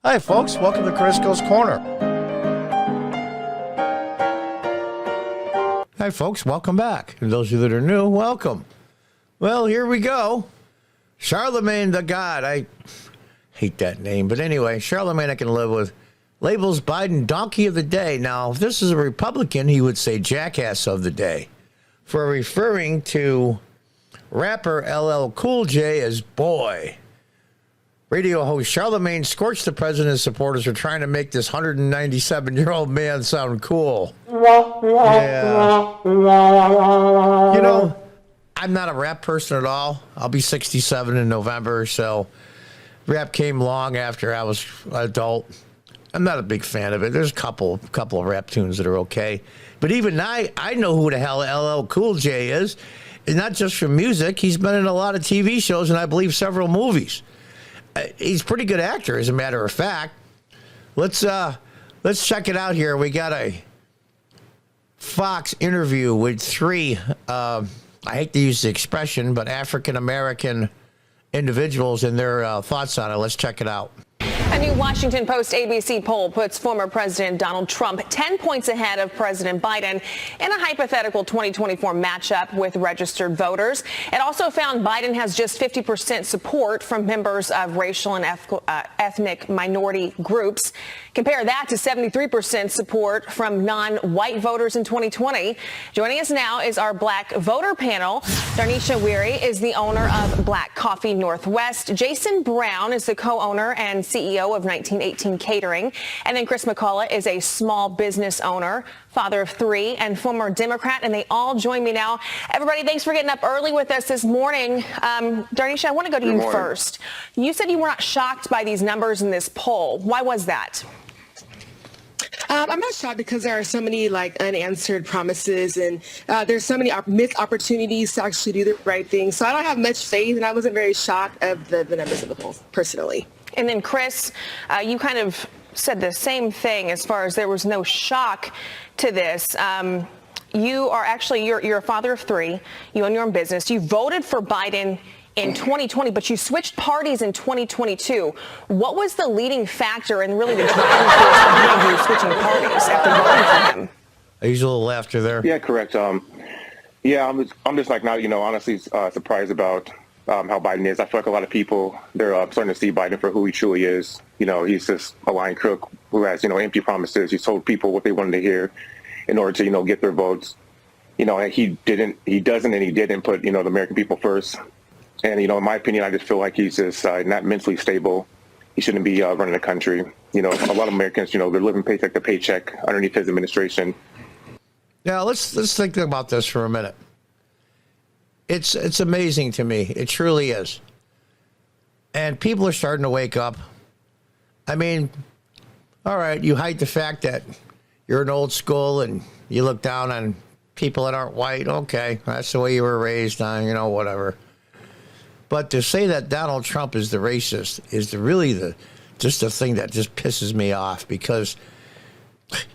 Hi, folks. Welcome to Crisco's Corner. Hi, folks. Welcome back. And those of you that are new, welcome. Well, here we go. Charlemagne the God. I hate that name. But anyway, Charlemagne I can live with. Labels Biden donkey of the day. Now, if this is a Republican, he would say jackass of the day for referring to rapper LL Cool J as boy. Radio host Charlemagne scorched the president's supporters for trying to make this 197-year-old man sound cool. Yeah. You know, I'm not a rap person at all. I'll be 67 in November, so rap came long after I was an adult. I'm not a big fan of it. There's a couple of rap tunes that are okay. But even I know who the hell LL Cool J is. And not just from music. He's been in a lot of TV shows and I believe several movies. He's a pretty good actor, as a matter of fact. Let's check it out here. We got a Fox interview with three, I hate to use the expression, but African-American individuals and their thoughts on it. Let's check it out. A new Washington Post ABC poll puts former President Donald Trump 10 points ahead of President Biden in a hypothetical 2024 matchup with registered voters. It also found Biden has just 50% support from members of racial and ethnic minority groups. Compare that to 73% support from non-white voters in 2020. Joining us now is our Black voter panel. Darnisha Weary is the owner of Black Coffee Northwest. Jason Brown is the co-owner and CEO of 1918 Catering. And then Chris McCullough is a small business owner, father of three, and former Democrat. And they all join me now. Everybody, thanks for getting up early with us this morning. Darnisha, I want to go to you first. You said you were not shocked by these numbers in this poll. Why was that? I'm not shocked because there are so many unanswered promises and there's so many missed opportunities to actually do the right thing. So I don't have much faith, and I wasn't very shocked of the numbers of the polls personally. And then Chris, you kind of said the same thing as far as there was no shock to this. You are actually, you're a father of three. You own your own business. You voted for Biden in 2020, but you switched parties in 2022. What was the leading factor and really the driving force behind you switching parties after voting for him? I use a little laughter there. Yeah, correct. Yeah, I'm just like now, honestly surprised about how Biden is. I feel like a lot of people, they're starting to see Biden for who he truly is. He's just a lying crook who has, empty promises. He's told people what they wanted to hear in order to, get their votes. And he didn't put, the American people first. And, in my opinion, I just feel like he's just not mentally stable. He shouldn't be running the country. A lot of Americans, they're living paycheck to paycheck underneath his administration. Now, let's think about this for a minute. It's amazing to me. It truly is. And people are starting to wake up. I mean, all right, you hide the fact that you're an old school and you look down on people that aren't white. Okay, that's the way you were raised on, whatever. But to say that Donald Trump is the racist is really just the thing that just pisses me off, because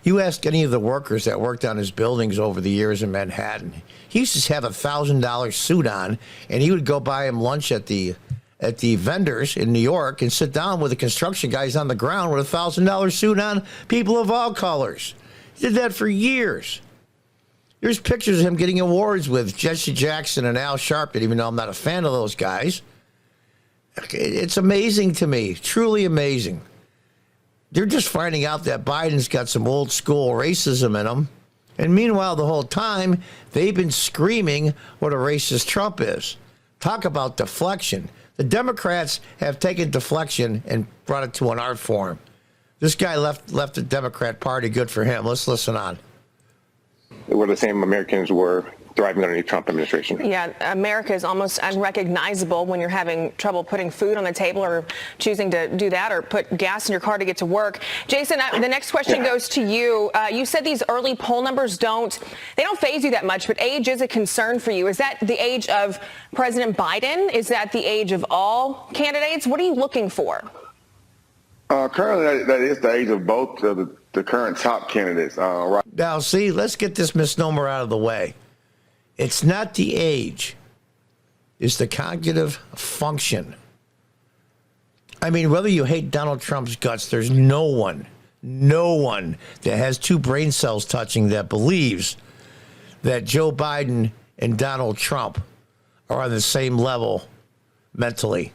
you ask any of the workers that worked on his buildings over the years in Manhattan, he used to have $1,000 suit on, and he would go buy him lunch at the vendors in New York and sit down with the construction guys on the ground with $1,000 suit on, people of all colors. He did that for years. There's pictures of him getting awards with Jesse Jackson and Al Sharpton, even though I'm not a fan of those guys. It's amazing to me, truly amazing. They're just finding out that Biden's got some old school racism in him. And meanwhile, the whole time, they've been screaming what a racist Trump is. Talk about deflection. The Democrats have taken deflection and brought it to an art form. This guy left the Democrat Party. Good for him. Let's listen on. Where the same Americans were thriving under the Trump administration. Yeah, America is almost unrecognizable when you're having trouble putting food on the table or choosing to do that or put gas in your car to get to work. Jason, the next question goes to you. You said these early poll numbers don't faze you that much, but age is a concern for you. Is that the age of President Biden? Is that the age of all candidates? What are you looking for? Currently, that is the age of both of the current top candidates. Right. Now, see, let's get this misnomer out of the way. It's not the age. It's the cognitive function. I mean, whether you hate Donald Trump's guts, there's no one that has two brain cells touching that believes that Joe Biden and Donald Trump are on the same level mentally.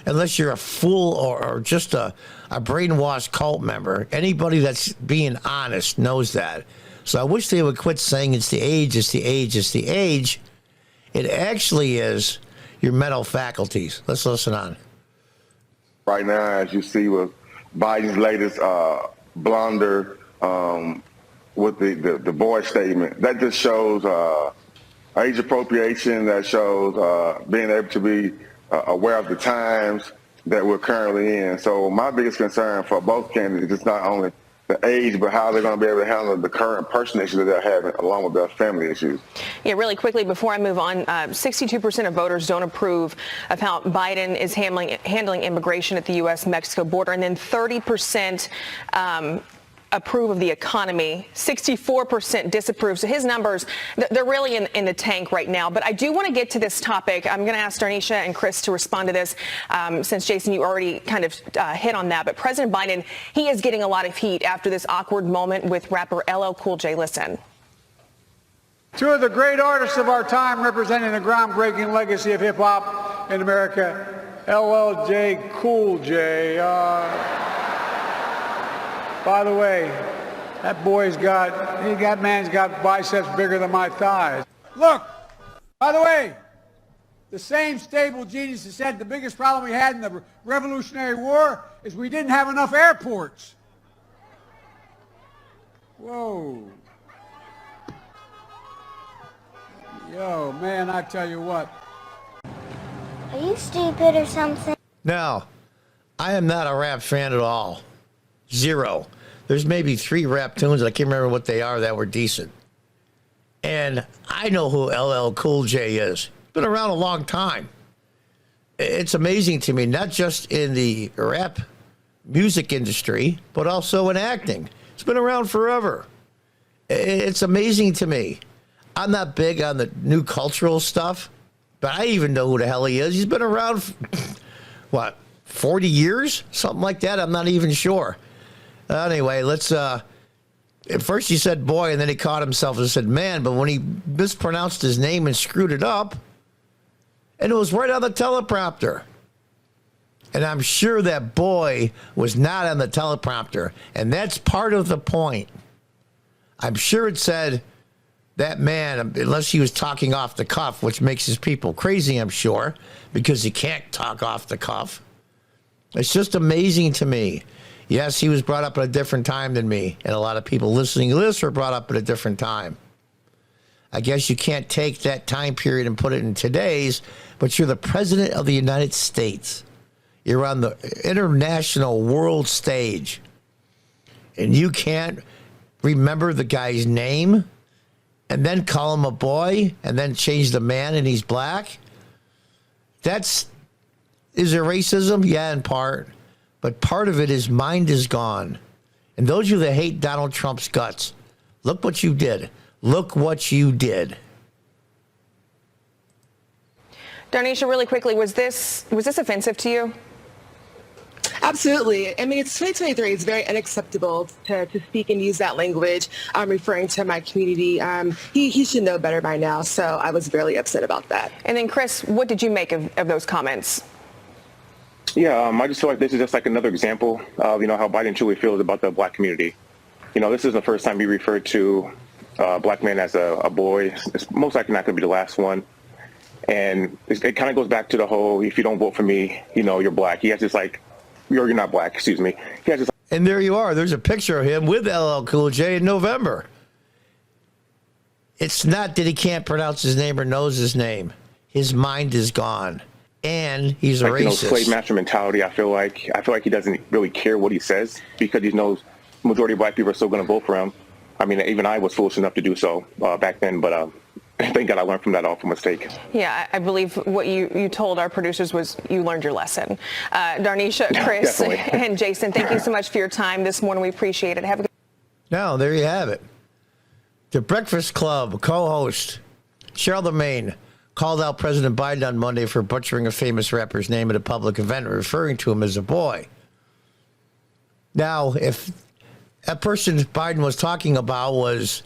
Unless you're a fool or just a brainwashed cult member, anybody that's being honest knows that. So I wish they would quit saying it's the age, it's the age, it's the age. It actually is your mental faculties. Let's listen on. Right now, as you see with Biden's latest blunder with the boy statement, that just shows age appropriation, that shows being able to be aware of the times that we're currently in. So my biggest concern for both candidates is not only the age, but how they're going to be able to handle the current personal issues that they're having along with their family issues. Yeah, really quickly before I move on, 62% of voters don't approve of how Biden is handling immigration at the U.S.-Mexico border, and then 30% approve of the economy. 64% disapprove. So his numbers, they're really in the tank right now. But I do want to get to this topic. I'm going to ask Darnisha and Chris to respond to this, since, Jason, you already kind of hit on that. But President Biden, he is getting a lot of heat after this awkward moment with rapper LL Cool J. Listen. Two of the great artists of our time representing the groundbreaking legacy of hip-hop in America, LL Cool J. By the way, that man's got biceps bigger than my thighs. Look, by the way, the same stable genius that said the biggest problem we had in the Revolutionary War is we didn't have enough airports. Whoa. Yo, man, I tell you what. Are you stupid or something? No, I am not a rap fan at all. Zero. There's maybe 3 rap tunes, I can't remember what they are, that were decent. And I know who LL Cool J is. Been around a long time. It's amazing to me, not just in the rap music industry, but also in acting. It's been around forever. It's amazing to me. I'm not big on the new cultural stuff, but I even know who the hell he is. He's been around, what, 40 years? Something like that? I'm not even sure. Anyway, let's, at first he said boy, and then he caught himself and said man, but when he mispronounced his name and screwed it up, and it was right on the teleprompter. And I'm sure that boy was not on the teleprompter, and that's part of the point. I'm sure it said that man, unless he was talking off the cuff, which makes his people crazy, I'm sure, because he can't talk off the cuff. It's just amazing to me. Yes, he was brought up at a different time than me, and a lot of people listening to this were brought up at a different time. I guess you can't take that time period and put it in today's, but you're the president of the United States. You're on the international world stage, and you can't remember the guy's name and then call him a boy and then change the man and he's black? Is there racism? Yeah, in part. But part of it is mind is gone. And those of you that hate Donald Trump's guts, look what you did. Look what you did. Darnisha, really quickly, was this offensive to you? Absolutely. I mean, it's 2023. It's very unacceptable to speak and use that language. I'm referring to my community. He should know better by now. So I was very upset about that. And then, Chris, what did you make of those comments? Yeah, I just feel like this is just like another example of, how Biden truly feels about the black community. This is the first time he referred to a black man as a boy. It's most likely not going to be the last one. And it kind of goes back to the whole, if you don't vote for me, you're black. He has this you're not black, excuse me. He has this. And there you are. There's a picture of him with LL Cool J in November. It's not that he can't pronounce his name or knows his name. His mind is gone. And he's a racist. Slave master mentality. I feel like he doesn't really care what he says because he knows the majority of black people are still going to vote for him. I mean, even I was foolish enough to do so back then, but thank God I learned from that awful mistake. Yeah, I believe what you told our producers was you learned your lesson. Darnisha, Chris, and Jason, thank you so much for your time this morning. We appreciate it. Have a good. Now, there you have it. The Breakfast Club co-host, Charlemagne, called out President Biden on Monday for butchering a famous rapper's name at a public event, referring to him as a boy. Now, if that person Biden was talking about was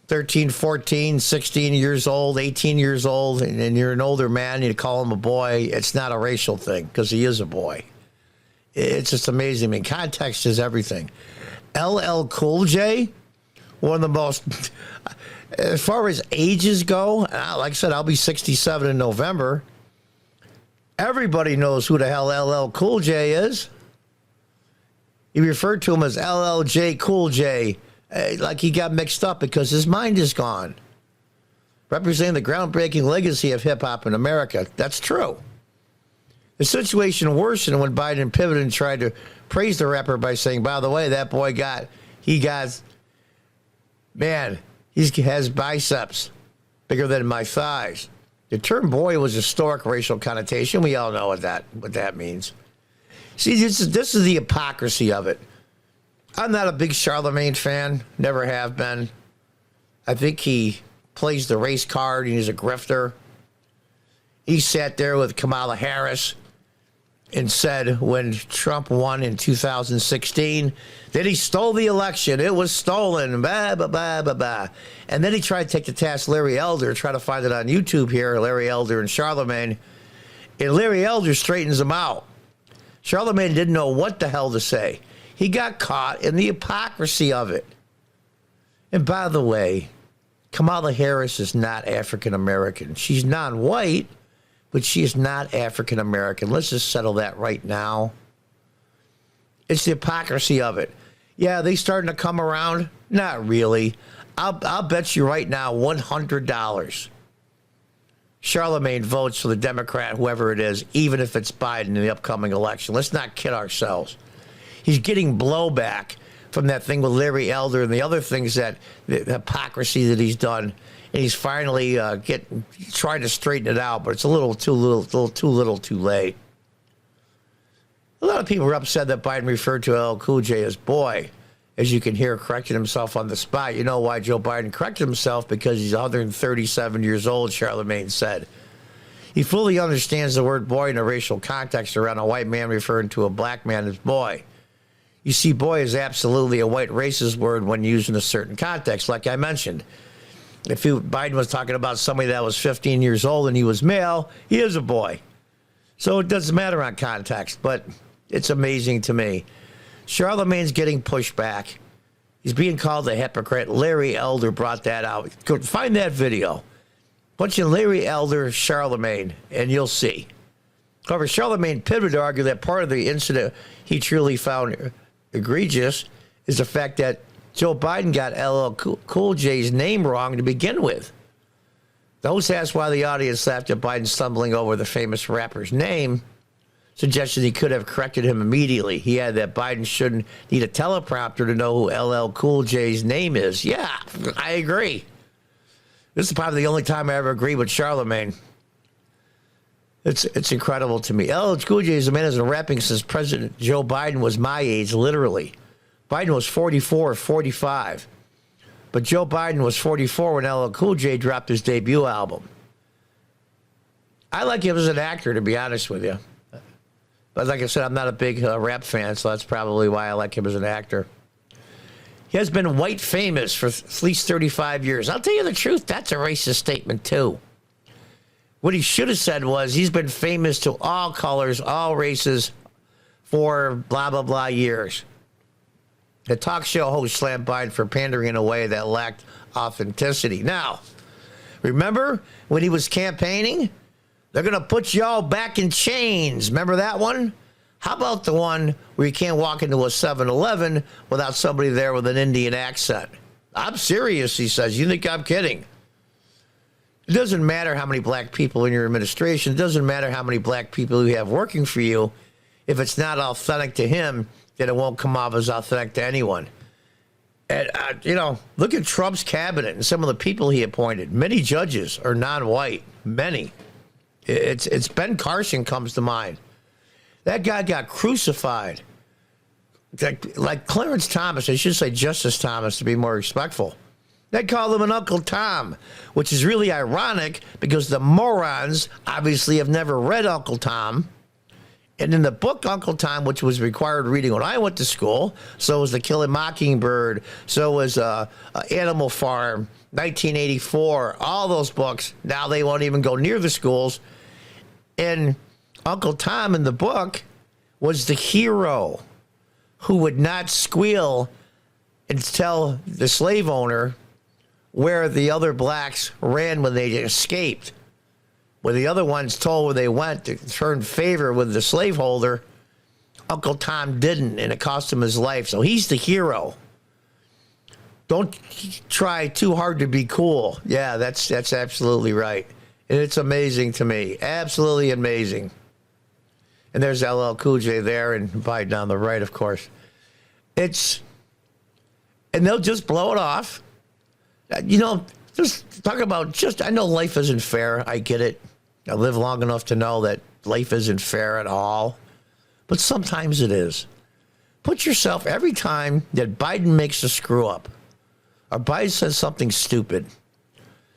13, 14, 16 years old, 18 years old, and you're an older man, you call him a boy, it's not a racial thing because he is a boy. It's just amazing. I mean, context is everything. LL Cool J, one of the most, as far as ages go, like I said, I'll be 67 in November. Everybody knows who the hell LL Cool J is. He referred to him as LLJ Cool J, like he got mixed up because his mind is gone. Representing the groundbreaking legacy of hip-hop in America. That's true. The situation worsened when Biden pivoted and tried to praise the rapper by saying, by the way, that boy he has biceps bigger than my thighs. The term boy was a historic racial connotation. We all know what that means. See, this is the hypocrisy of it. I'm not a big Charlemagne fan, never have been. I think he plays the race card and he's a grifter. He sat there with Kamala Harris and said when Trump won in 2016 that he stole the election. It was stolen. Bah, bah, bah, bah, bah. And then he tried to take the task Larry Elder, try to find it on YouTube here, Larry Elder and Charlemagne. And Larry Elder straightens him out. Charlemagne didn't know what the hell to say. He got caught in the hypocrisy of it. And by the way, Kamala Harris is not African American. She's non-white, but she is not African American. Let's just settle that right now. It's the hypocrisy of it. Yeah, they starting to come around? Not really. I'll bet you right now $100. Charlemagne votes for the Democrat, whoever it is, even if it's Biden in the upcoming election. Let's not kid ourselves. He's getting blowback from that thing with Larry Elder and the other things that the hypocrisy that he's done. And he's finally trying to straighten it out, but it's a little too late. A lot of people are upset that Biden referred to LL Cool J as boy, as you can hear, correcting himself on the spot. You know why Joe Biden corrected himself? Because he's 137 years old, Charlemagne said. He fully understands the word boy in a racial context around a white man referring to a black man as boy. You see, boy is absolutely a white racist word when used in a certain context, like I mentioned. If Biden was talking about somebody that was 15 years old and he was male, he is a boy. So it doesn't matter on context, but it's amazing to me. Charlemagne's getting pushed back. He's being called a hypocrite. Larry Elder brought that out. Go find that video. Bunch of Larry Elder, Charlemagne, and you'll see. However, Charlemagne pivoted to argue that part of the incident he truly found egregious is the fact that Joe Biden got LL Cool J's name wrong to begin with. The host asked why the audience laughed at Biden stumbling over the famous rapper's name, suggested he could have corrected him immediately. He added that Biden shouldn't need a teleprompter to know who LL Cool J's name is. Yeah, I agree. This is probably the only time I ever agree with Charlemagne. It's incredible to me. LL Cool J is a man who's been rapping since President Joe Biden was my age, literally. Biden was 44 or 45. But Joe Biden was 44 when LL Cool J dropped his debut album. I like him as an actor, to be honest with you. But like I said, I'm not a big rap fan, so that's probably why I like him as an actor. He has been white famous for at least 35 years. I'll tell you the truth, that's a racist statement, too. What he should have said was he's been famous to all colors, all races for blah, blah, blah years. The talk show host slammed Biden for pandering in a way that lacked authenticity. Now, remember when he was campaigning? They're going to put y'all back in chains. Remember that one? How about the one where you can't walk into a 7-Eleven without somebody there with an Indian accent? I'm serious, he says. You think I'm kidding? It doesn't matter how many black people in your administration. It doesn't matter how many black people you have working for you. If it's not authentic to him, then it won't come off as authentic to anyone. And, look at Trump's cabinet and some of the people he appointed. Many judges are non-white. Many. It's Ben Carson comes to mind. That guy got crucified. Like Clarence Thomas, I should say Justice Thomas to be more respectful. They call him an Uncle Tom, which is really ironic because the morons obviously have never read Uncle Tom. And in the book Uncle Tom, which was required reading when I went to school, so was The Killing Mockingbird, so was Animal Farm, 1984, all those books. Now they won't even go near the schools. And Uncle Tom in the book was the hero who would not squeal and tell the slave owner where the other blacks ran when they escaped. When the other ones told where they went to turn favor with the slaveholder, Uncle Tom didn't, and it cost him his life. So he's the hero. Don't try too hard to be cool. Yeah, that's absolutely right. And it's amazing to me. Absolutely amazing. And there's LL Cool J there and Biden on the right, of course. And they'll just blow it off. You know, just talk about I know life isn't fair. I get it. I live long enough to know that life isn't fair at all. But sometimes it is. Put yourself, every time that Biden makes a screw up, or Biden says something stupid,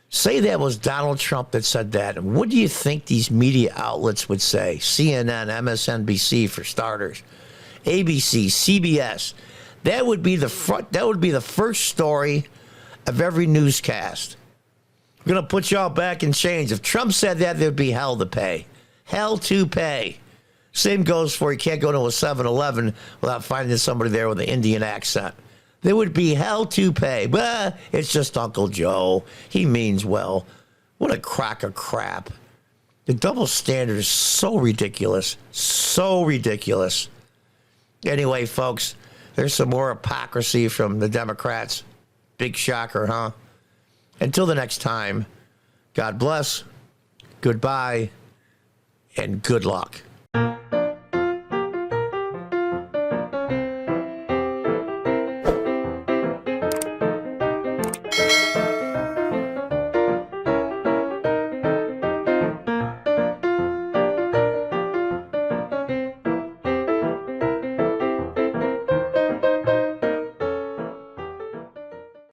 say that was Donald Trump that said that. And what do you think these media outlets would say? CNN, MSNBC for starters, ABC, CBS. That would be the first story of every newscast. We're going to put y'all back in chains. If Trump said that, there'd be hell to pay. Hell to pay. Same goes for you can't go to a 7-Eleven without finding somebody there with an Indian accent. There would be hell to pay. But it's just Uncle Joe. He means well. What a crock of crap. The double standard is so ridiculous. So ridiculous. Anyway, folks, there's some more hypocrisy from the Democrats. Big shocker, huh? Until the next time, God bless, goodbye, and good luck.